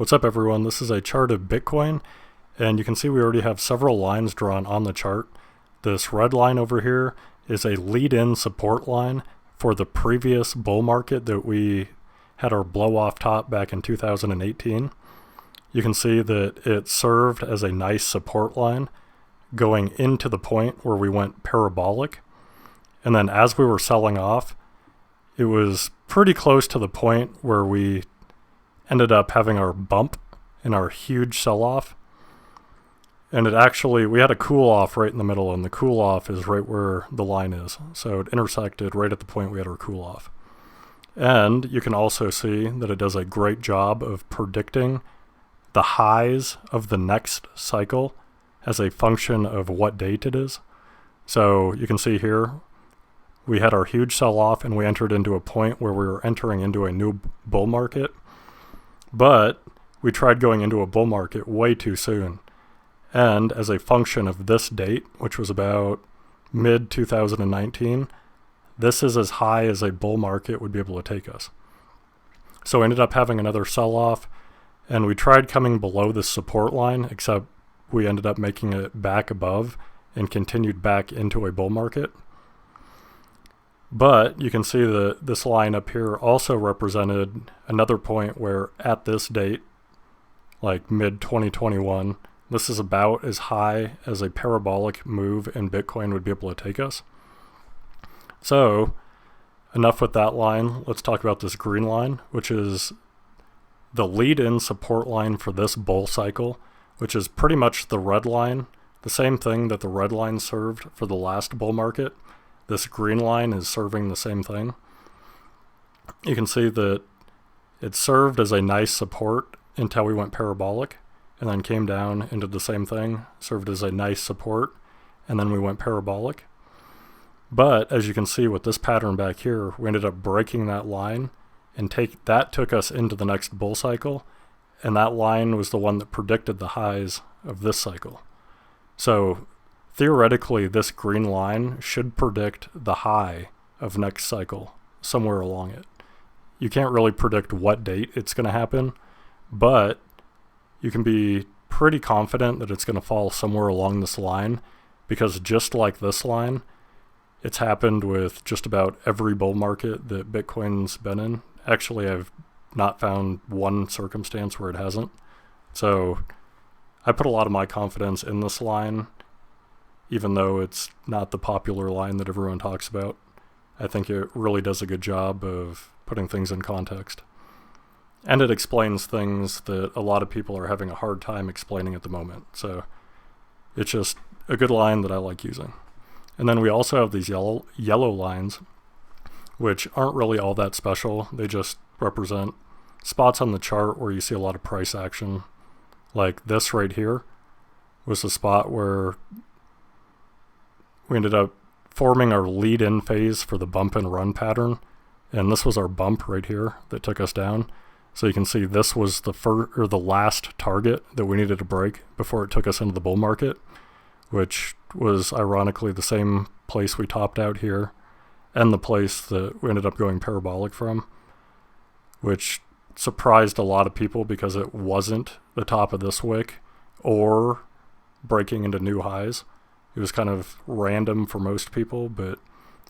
What's up, everyone? This is a chart of Bitcoin, and you can see we already have several lines drawn on the chart. This red line over here is a lead-in support line for the previous bull market that we had our blow-off top back in 2018. You can see that it served as a nice support line going into the point where we went parabolic. And then as we were selling off, it was pretty close to the point where we ended up having our bump in our huge sell-off. And we had a cool off right in the middle, and the cool off is right where the line is. So it intersected right at the point we had our cool off. And you can also see that it does a great job of predicting the highs of the next cycle as a function of what date it is. So you can see here, we had our huge sell-off and we entered into a point where we were entering into a new bull market. But we tried going into a bull market way too soon. And as a function of this date, which was about mid-2019, this is as high as a bull market would be able to take us. So we ended up having another sell-off, and we tried coming below this support line, except we ended up making it back above and continued back into a bull market. But you can see that this line up here also represented another point where at this date, like mid-2021, this is about as high as a parabolic move in Bitcoin would be able to take us. So enough with that line. Let's talk about this green line, which is the lead-in support line for this bull cycle, which is pretty much the red line, the same thing that the red line served for the last bull market. This green line is serving the same thing. You can see that it served as a nice support until we went parabolic, and then came down into the same thing, served as a nice support, and then we went parabolic. But as you can see with this pattern back here, we ended up breaking that line, and that took us into the next bull cycle, and that line was the one that predicted the highs of this cycle. So theoretically, this green line should predict the high of next cycle somewhere along it. You can't really predict what date it's going to happen, but you can be pretty confident that it's going to fall somewhere along this line, because just like this line, it's happened with just about every bull market that Bitcoin's been in. Actually, I've not found one circumstance where it hasn't. So I put a lot of my confidence in this line, even though it's not the popular line that everyone talks about. I think it really does a good job of putting things in context. And it explains things that a lot of people are having a hard time explaining at the moment. So it's just a good line that I like using. And then we also have these yellow lines, which aren't really all that special. They just represent spots on the chart where you see a lot of price action. Like this right here was the spot where we ended up forming our lead-in phase for the bump and run pattern. And this was our bump right here that took us down. So you can see this was the last target that we needed to break before it took us into the bull market, which was ironically the same place we topped out here and the place that we ended up going parabolic from, which surprised a lot of people because it wasn't the top of this wick or breaking into new highs. It was kind of random for most people, but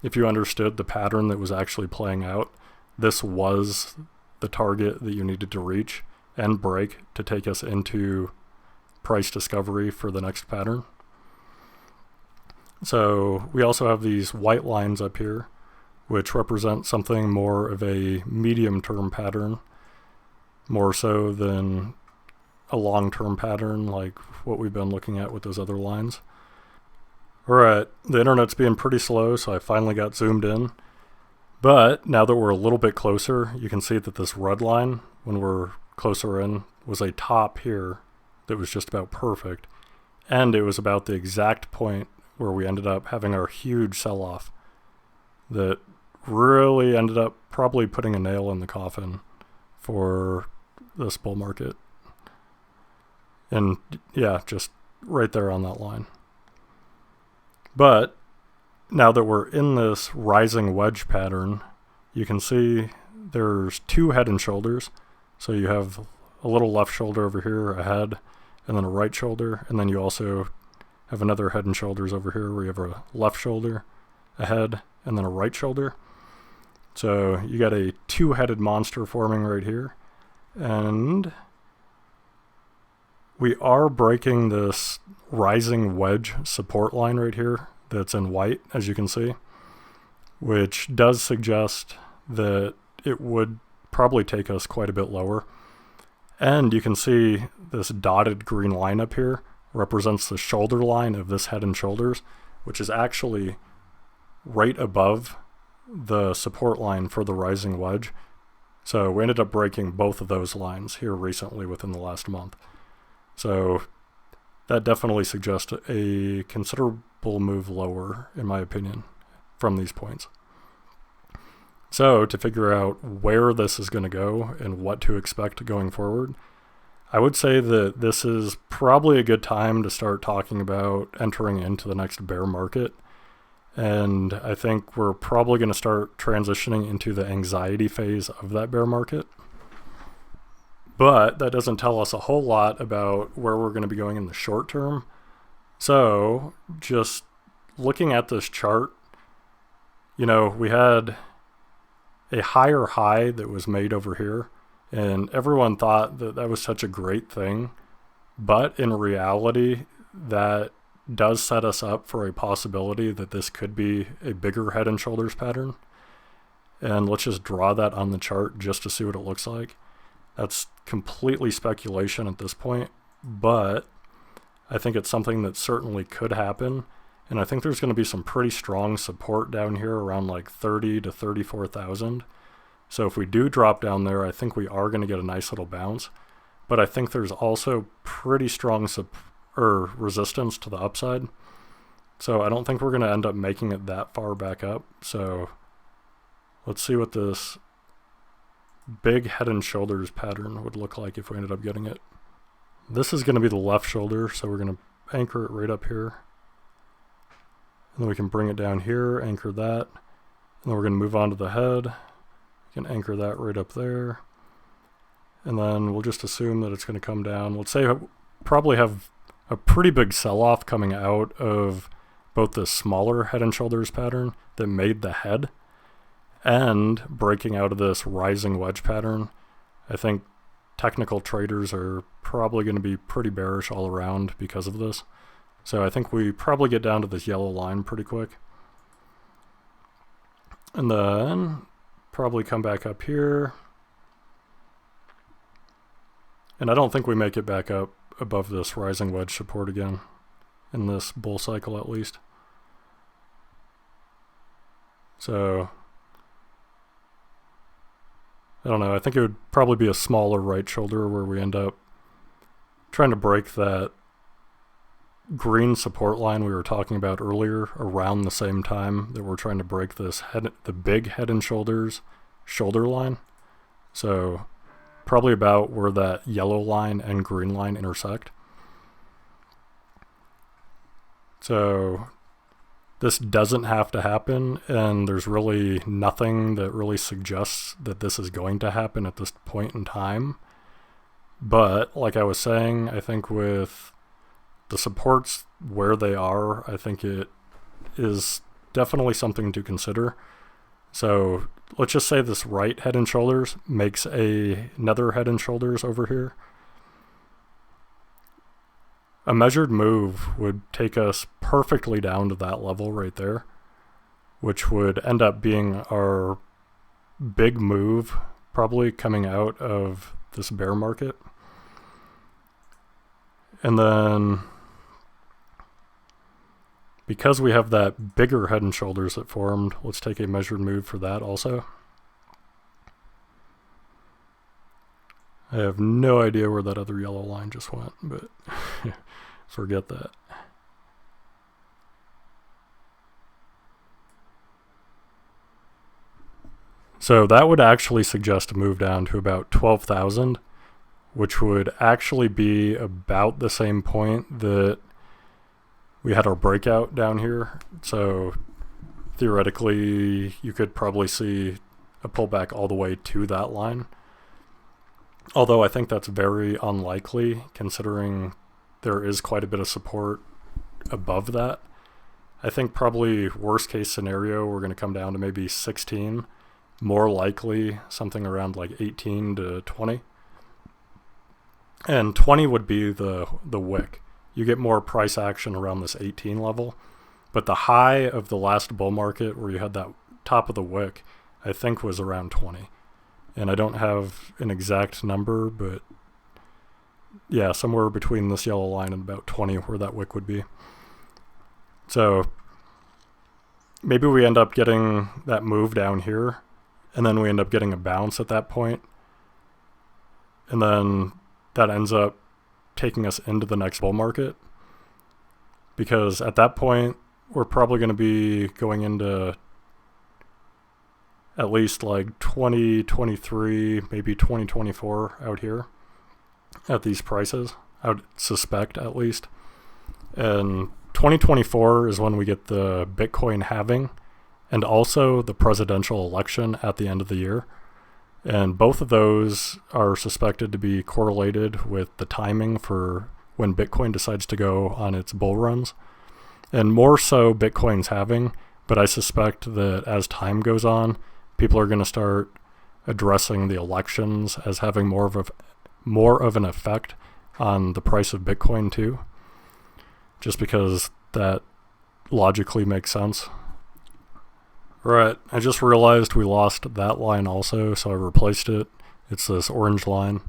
if you understood the pattern that was actually playing out, this was the target that you needed to reach and break to take us into price discovery for the next pattern. So we also have these white lines up here, which represent something more of a medium-term pattern, more so than a long-term pattern like what we've been looking at with those other lines. All right, the internet's being pretty slow, so I finally got zoomed in. But now that we're a little bit closer, you can see that this red line, when we're closer in, was a top here that was just about perfect. And it was about the exact point where we ended up having our huge sell-off that really ended up probably putting a nail in the coffin for this bull market. And yeah, just right there on that line. But now that we're in this rising wedge pattern, you can see there's two head and shoulders. So you have a little left shoulder over here ahead, and then a right shoulder, and then you also have another head and shoulders over here where you have a left shoulder ahead and then a right shoulder. So you got a two-headed monster forming right here, and we are breaking this rising wedge support line right here that's in white, as you can see, which does suggest that it would probably take us quite a bit lower. And you can see this dotted green line up here represents the shoulder line of this head and shoulders, which is actually right above the support line for the rising wedge. So we ended up breaking both of those lines here recently within the last month. So that definitely suggests a considerable move lower, in my opinion, from these points. So to figure out where this is going to go and what to expect going forward, I would say that this is probably a good time to start talking about entering into the next bear market. And I think we're probably going to start transitioning into the anxiety phase of that bear market. But that doesn't tell us a whole lot about where we're going to be going in the short term. So just looking at this chart, you know, we had a higher high that was made over here, and everyone thought that that was such a great thing. But in reality, that does set us up for a possibility that this could be a bigger head and shoulders pattern. And let's just draw that on the chart just to see what it looks like. That's completely speculation at this point, but I think it's something that certainly could happen. And I think there's going to be some pretty strong support down here around like 30 to 34,000. So if we do drop down there, I think we are going to get a nice little bounce. But I think there's also pretty strong resistance to the upside. So I don't think we're going to end up making it that far back up. So let's see what this big head and shoulders pattern would look like if we ended up getting it. This is going to be the left shoulder, so we're going to anchor it right up here. And then we can bring it down here, anchor that. And then we're going to move on to the head. We can anchor that right up there. And then we'll just assume that it's going to come down. Let's say probably have a pretty big sell-off coming out of both the smaller head and shoulders pattern that made the head and breaking out of this rising wedge pattern. I think technical traders are probably going to be pretty bearish all around because of this. So I think we probably get down to this yellow line pretty quick. And then probably come back up here. And I don't think we make it back up above this rising wedge support again in this bull cycle at least. So I don't know, I think it would probably be a smaller right shoulder where we end up trying to break that green support line we were talking about earlier around the same time that we're trying to break this the big head and shoulders shoulder line. So probably about where that yellow line and green line intersect. So this doesn't have to happen, and there's really nothing that really suggests that this is going to happen at this point in time. But like I was saying, I think with the supports where they are, I think it is definitely something to consider. So let's just say this right head and shoulders makes another head and shoulders over here. A measured move would take us perfectly down to that level right there, which would end up being our big move probably coming out of this bear market. And then because we have that bigger head and shoulders that formed, let's take a measured move for that also. I have no idea where that other yellow line just went, but forget that. So that would actually suggest a move down to about 12,000, which would actually be about the same point that we had our breakout down here. So theoretically, you could probably see a pullback all the way to that line. Although I think that's very unlikely considering there is quite a bit of support above that. I think probably worst case scenario, we're going to come down to maybe 16. More likely something around like 18 to 20. And 20 would be the wick. You get more price action around this 18 level. But the high of the last bull market where you had that top of the wick, I think was around 20. And I don't have an exact number, but yeah, somewhere between this yellow line and about 20 where that wick would be. So maybe we end up getting that move down here, and then we end up getting a bounce at that point. And then that ends up taking us into the next bull market. Because at that point, we're probably going to be going into at least like 2023, maybe 2024 out here at these prices, I would suspect at least. And 2024 is when we get the Bitcoin halving and also the presidential election at the end of the year. And both of those are suspected to be correlated with the timing for when Bitcoin decides to go on its bull runs. And more so Bitcoin's halving, but I suspect that as time goes on, people are going to start addressing the elections as having more of an effect on the price of Bitcoin too. Just because that logically makes sense. Right, I just realized we lost that line also, so I replaced it. It's this orange line.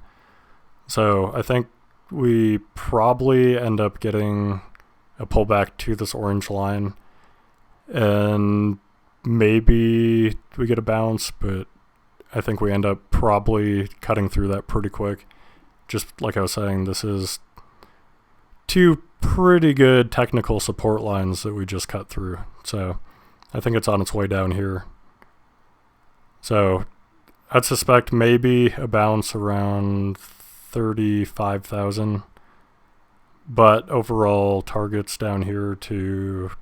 So I think we probably end up getting a pullback to this orange line, and maybe we get a bounce, but I think we end up probably cutting through that pretty quick. Just like I was saying, this is two pretty good technical support lines that we just cut through. So I think it's on its way down here. So I'd suspect maybe a bounce around 35,000, but overall targets down here to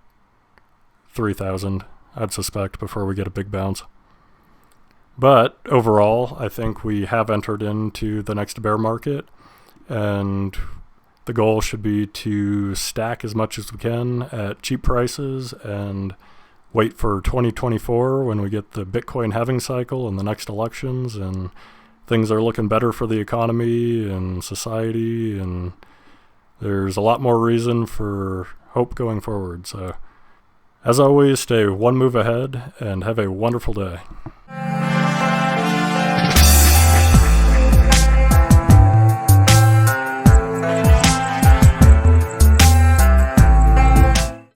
3,000, I'd suspect, before we get a big bounce. But overall, I think we have entered into the next bear market, and the goal should be to stack as much as we can at cheap prices and wait for 2024 when we get the Bitcoin halving cycle and the next elections, and things are looking better for the economy and society, and there's a lot more reason for hope going forward. So as always, stay one move ahead and have a wonderful day.